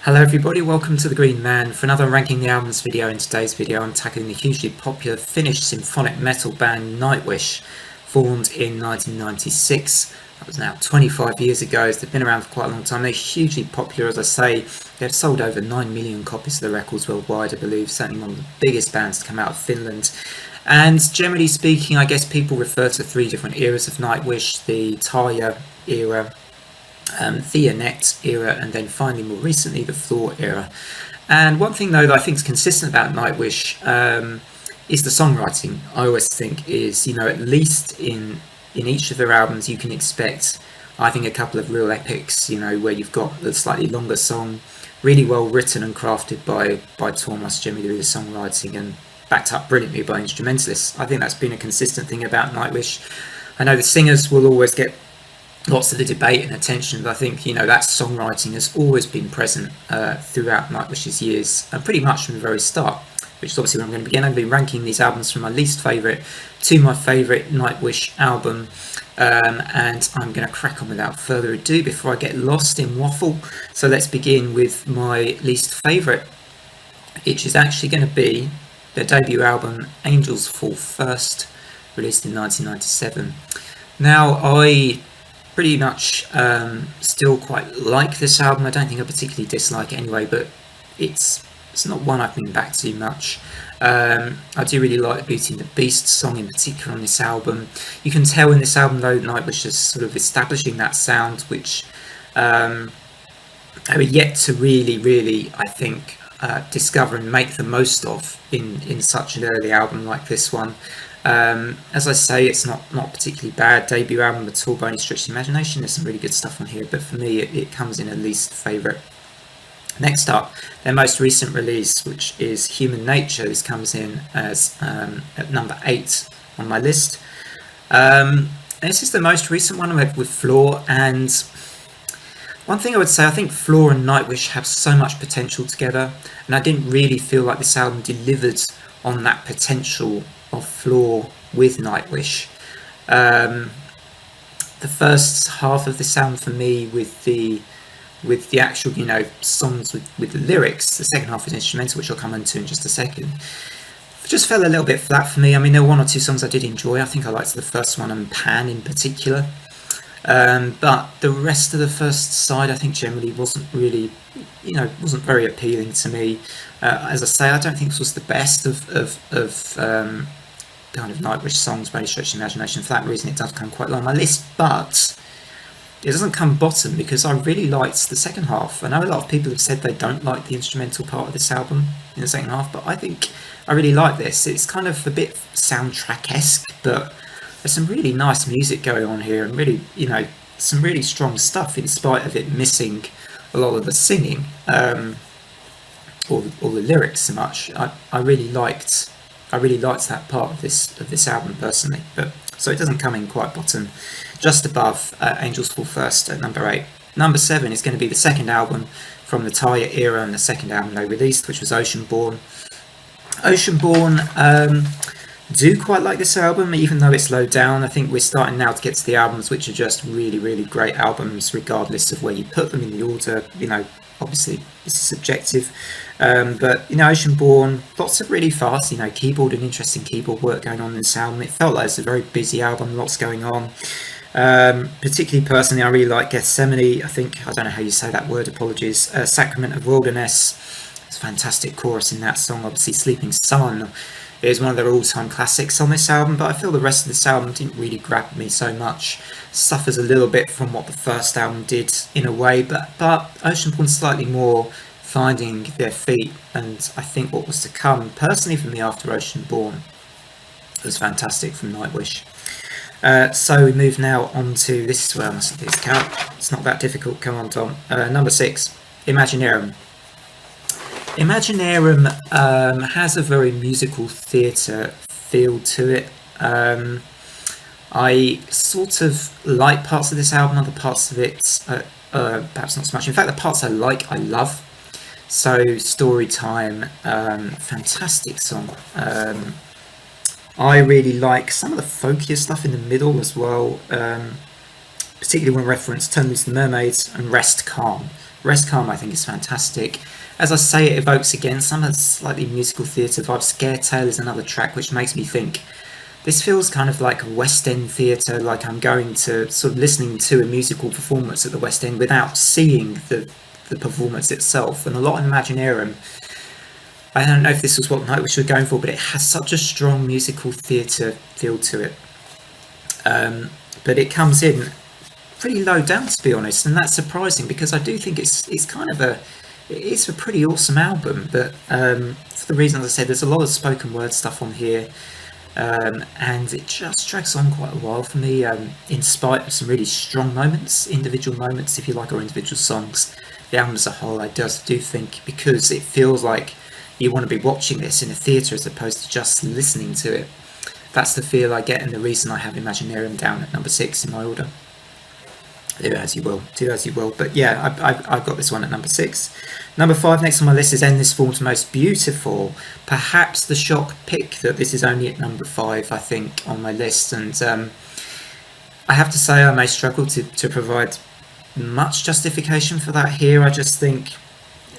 Hello everybody, welcome to The Green Man for another Ranking the Albums video. In today's video I'm tackling the hugely popular Finnish symphonic metal band Nightwish, formed in 1996. That was now 25 years ago. They've been around for quite a long time. They're hugely popular, as I say. They've sold over 9 million copies of the records worldwide, I believe. Certainly one of the biggest bands to come out of Finland. And generally speaking, I guess people refer to three different eras of Nightwish: the Tarja era, the Annette era, and then finally more recently the Floor era. And one thing though that I think is consistent about Nightwish is the songwriting. I always think is, at least in each of their albums you can expect, I think, a couple of real epics, where you've got the slightly longer song, really well written and crafted by Thomas, generally with the songwriting, and backed up brilliantly by instrumentalists. I think that's been a consistent thing about Nightwish. I know the singers will always get lots of the debate and attention, but I think that songwriting has always been present throughout Nightwish's years, and pretty much from the very start, which is obviously where I'm going to begin. I'm going to be ranking these albums from my least favourite to my favourite Nightwish album, and I'm going to crack on without further ado before I get lost in waffle. So let's begin with my least favourite, which is actually going to be their debut album, Angels Fall First, released in 1997. Now, I pretty much still quite like this album. I don't think I particularly dislike it anyway, but it's not one I've been back to much. I do really like Beauty and the Beast song in particular on this album. You can tell in this album though Nightwish is sort of establishing that sound which they were yet to really I think discover and make the most of in such an early album like this one. As I say, it's not particularly bad debut album at all by any stretch of the imagination. There's some really good stuff on here, but for me it comes in at least favourite. Next up, their most recent release, which is Human Nature. This comes in as at number 8 on my list. This is the most recent one with Floor, and one thing I would say, I think Floor and Nightwish have so much potential together, and I didn't really feel like this album delivered on that potential of Floor with Nightwish. The first half of this album for me, with the actual songs with the lyrics, the second half is instrumental, which I'll come into in just a second, it just fell a little bit flat for me. I mean, there were one or two songs I did enjoy. I think I liked the first one, and Pan in particular, but the rest of the first side I think generally wasn't really, wasn't very appealing to me. As I say, I don't think this was the best of kind of Nightwish songs by any stretch of the imagination. For that reason it does come quite low on my list, but it doesn't come bottom because I really liked the second half. I know a lot of people have said they don't like the instrumental part of this album in the second half, but I think I really like this. It's kind of a bit soundtrack-esque, but there's some really nice music going on here, and really, some really strong stuff in spite of it missing a lot of the singing or the lyrics so much. I really liked that part of this album personally, but so it doesn't come in quite bottom, just above Angels Fall First at number 8. Number 7 is going to be the second album from the Tarja era, and the second album they released, which was Oceanborn. Do quite like this album, even though it's low down. I think we're starting now to get to the albums which are just really great albums, regardless of where you put them in the order. Obviously this is subjective, but Oceanborn, lots of really fast keyboard and interesting keyboard work going on in this album. It felt like it's a very busy album, lots going on. Particularly personally, I really like Gethsemane. I don't know how you say that word, apologies. Sacrament of Wilderness, it's a fantastic chorus in that song. Obviously Sleeping Sun is one of their all-time classics on this album, but I feel the rest of this album didn't really grab me so much. Suffers a little bit from what the first album did in a way, but Oceanborn slightly more finding their feet, and I think what was to come personally for me after Oceanborn was fantastic from Nightwish. So we move now on to, this is where I must do this count, it's not that difficult, come on Tom. Number 6, Aginarium. Aginarium has a very musical theatre feel to it. I sort of like parts of this album, other parts of it perhaps not so much. In fact, the parts I like, I love. So Storytime, fantastic song. I really like some of the folkier stuff in the middle as well, particularly when referenced Turn Loose the Mermaids and Rest Calm. Rest Calm I think is fantastic. As I say, it evokes again some of the slightly musical theatre vibes. Scare Tale is another track which makes me think this feels kind of like West End theatre, like I'm going to sort of listening to a musical performance at the West End without seeing the performance itself. And a lot in Imaginarium, I don't know if this was what Nightwish were going for, but it has such a strong musical theatre feel to it. But it comes in pretty low down, to be honest, and that's surprising because I do think it's a pretty awesome album. But for the reasons I said, there's a lot of spoken word stuff on here. And it just drags on quite a while for me, in spite of some really strong moments, individual moments, if you like, or individual songs. The album as a whole, I just do think, because it feels like you want to be watching this in a theatre as opposed to just listening to it. That's the feel I get, and the reason I have Imaginarium down at number 6 in my order. Do as you will. But yeah, I've got this one at number 6. Number 5 next on my list is Endless Form's Most Beautiful. Perhaps the shock pick that this is only at number 5, I think, on my list. And I have to say I may struggle to provide much justification for that here. I just think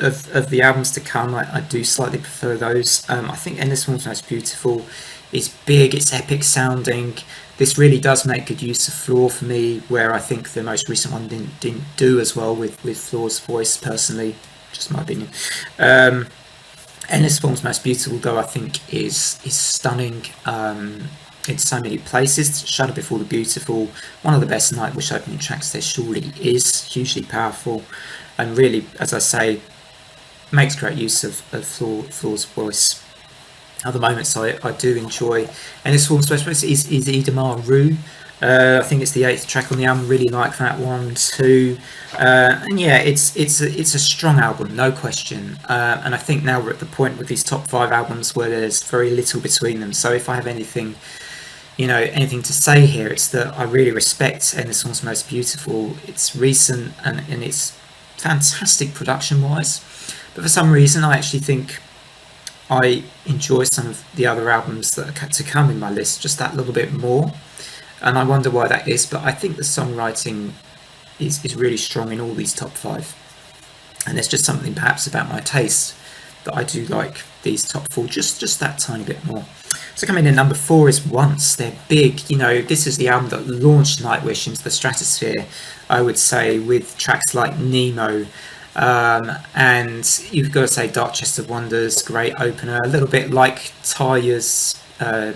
of the albums to come, I do slightly prefer those. I think Endless Form's Most Beautiful is big, it's epic sounding. This really does make good use of Floor for me, where I think the most recent one didn't do as well with Floor's voice, personally, just my opinion. Endless Form's Most Beautiful, though, I think is stunning in so many places. Shudder Before the Beautiful, one of the best Nightwish opening tracks there surely is, hugely powerful, and really, as I say, makes great use of Floor's voice. Other moments I do enjoy, and this one's special is Idamar Rue. I think it's the 8th track on the album. Really like that one too. And yeah, it's a strong album, no question. And I think now we're at the point with these top 5 albums where there's very little between them. So if I have anything to say here, it's that I really respect Endless Form's Most Beautiful. It's recent and it's fantastic production wise, but for some reason I actually think I enjoy some of the other albums that are to come in my list just that little bit more, and I wonder why that is. But I think the songwriting is really strong in all these top 5, and there's just something perhaps about my taste that I do like these top 4 just that tiny bit more. So coming in number 4 is Once. They're big, this is the album that launched Nightwish into the stratosphere, I would say, with tracks like Nemo. And you've got to say Dark Chest of Wonders, great opener, a little bit like Tarja's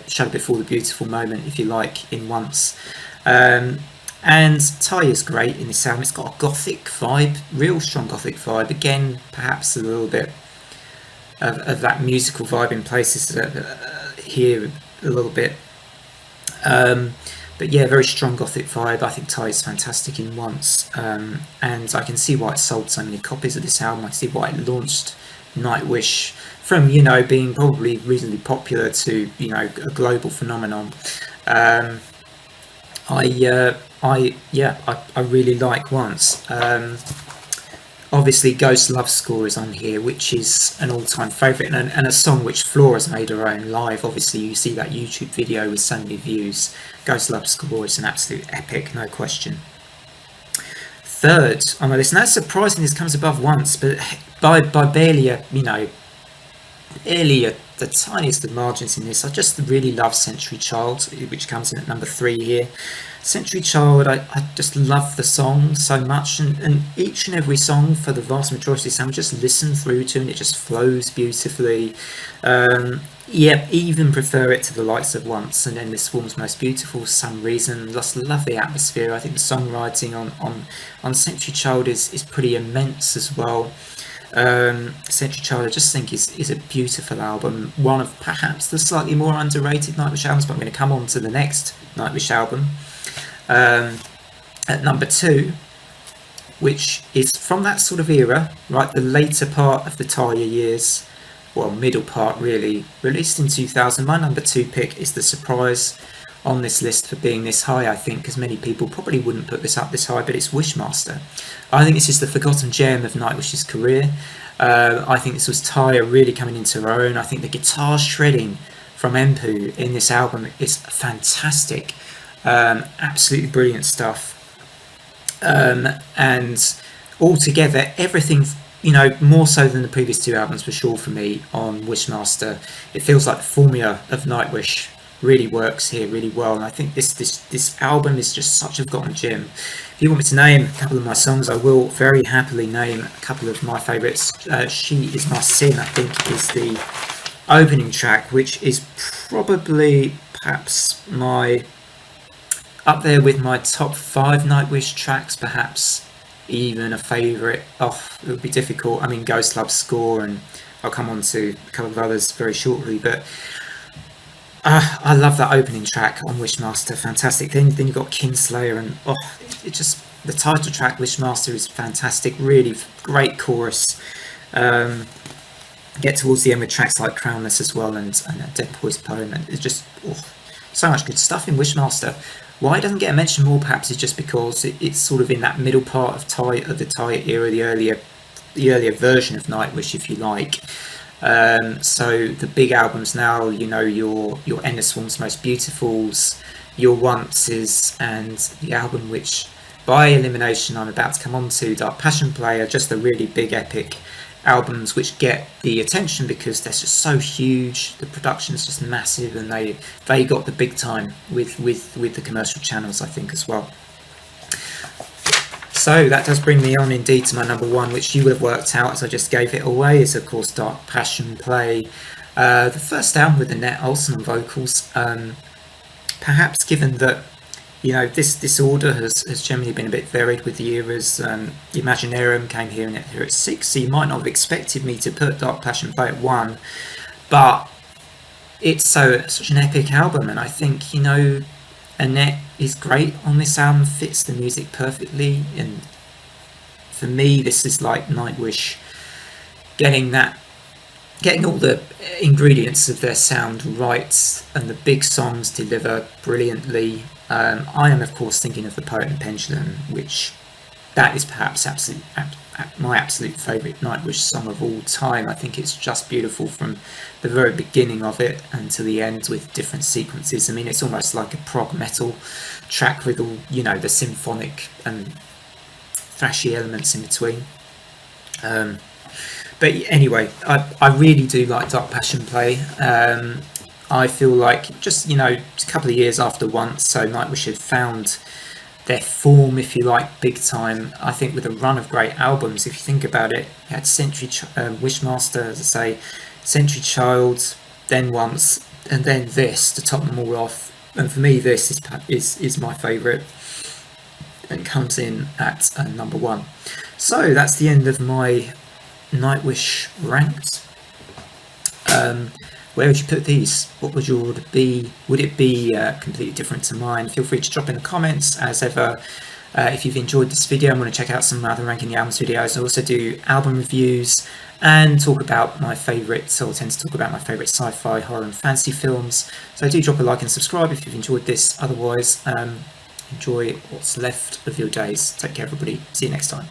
Shudder Before the Beautiful moment, if you like, in Once. And Tarja's great in this album. It's got a gothic vibe, real strong gothic vibe. Again, perhaps a little bit of that musical vibe in places here a little bit. But yeah, very strong gothic vibe. I think Ty is fantastic in Once, and I can see why it sold so many copies of this album. I can see why it launched Nightwish from being probably reasonably popular to a global phenomenon. I really like Once. Obviously, Ghost Love Score is on here, which is an all-time favourite, and a song which Floor has made her own live. Obviously, you see that YouTube video with so many views. Ghost Love Score is an absolute epic, no question. 3rd on my list, and that's surprising this comes above Once, but by barely the tiniest of margins in this. I just really love Century Child, which comes in at number 3 here. Century Child, I just love the song so much, and each and every song for the vast majority of this album just listen through to, and it just flows beautifully. Even prefer it to the likes of Once and Endless Form's Most Beautiful for some reason. Just love the atmosphere. I think the songwriting on Century Child is pretty immense as well. Century Child, I just think is a beautiful album, one of perhaps the slightly more underrated Nightwish albums, but I'm going to come on to the next Nightwish album. At number 2, which is from that sort of era, right, the later part of the Tarja years, well, middle part really, released in 2000. My number 2 pick is the surprise on this list for being this high, I think, because many people probably wouldn't put this up this high, but it's Wishmaster. I think this is the forgotten gem of Nightwish's career. I think this was Tarja really coming into her own. I think the guitar shredding from Empu in this album is fantastic. Absolutely brilliant stuff. And altogether, everything, you know, more so than the previous two albums for sure for me on Wishmaster. It feels like the formula of Nightwish really works here really well, and I think this album is just such a forgotten gem. If you want me to name a couple of my songs, I will very happily name a couple of my favourites. She Is My Sin, I think, is the opening track, which is probably perhaps my up there with my top 5 Nightwish tracks, perhaps even a favourite. Oh, it would be difficult. I mean, Ghost Club Score, and I'll come on to a couple of others very shortly, but I love that opening track on Wishmaster. Fantastic. Then you've got Kingslayer, and it just, the title track Wishmaster is fantastic. Really great chorus. Get towards the end with tracks like Crownless as well, and a Dead Boy's Poem, and it's just so much good stuff in Wishmaster. Why it doesn't get mentioned more perhaps is just because it's sort of in that middle part of the Tie era, the earlier version of Nightwish, if you like. So the big albums now, you know, your Endless Swarm's Most Beautifuls, Your Onces, and the album which by elimination I'm about to come on to, Dark Passion Play, are just the really big epic albums which get the attention because they're just so huge, the production's just massive, and they got the big time with the commercial channels, I think, as well. So that does bring me on indeed to my number 1, which you would have worked out as I just gave it away, is of course Dark Passion Play. The first album with Annette Olson on vocals. Perhaps given that, you know, this order has generally been a bit varied with the eras. The Aginarium came here at 6, so you might not have expected me to put Dark Passion Play at 1, but it's such an epic album, and I think, you know, Annette is great on this album, fits the music perfectly, and for me this is like Nightwish getting all the ingredients of their sound right, and the big songs deliver brilliantly. I am of course thinking of The Poet and the Pendulum, which that is perhaps my absolute favourite Nightwish song of all time. I think it's just beautiful from the very beginning of it until the end, with different sequences. I mean, it's almost like a prog metal track with all, you know, the symphonic and thrashy elements in between. But anyway, I really do like Dark Passion Play. I feel like, just, you know, a couple of years after Once, so Nightwish had found their form, if you like, big time. I think with a run of great albums, if you think about it, you had Wishmaster, as I say, Century Child, then Once, and then this to top them all off. And for me, this is my favourite, and comes in at number 1. So that's the end of my Nightwish ranked. Where would you put these? What would your order be? Would it be completely different to mine? Feel free to drop in the comments. As ever, if you've enjoyed this video and want to check out some other Ranking the Albums videos, I also do album reviews and talk about my favourites, or tend to talk about my favourite sci-fi, horror and fantasy films. So do drop a like and subscribe if you've enjoyed this. Otherwise, enjoy what's left of your days. Take care, everybody. See you next time.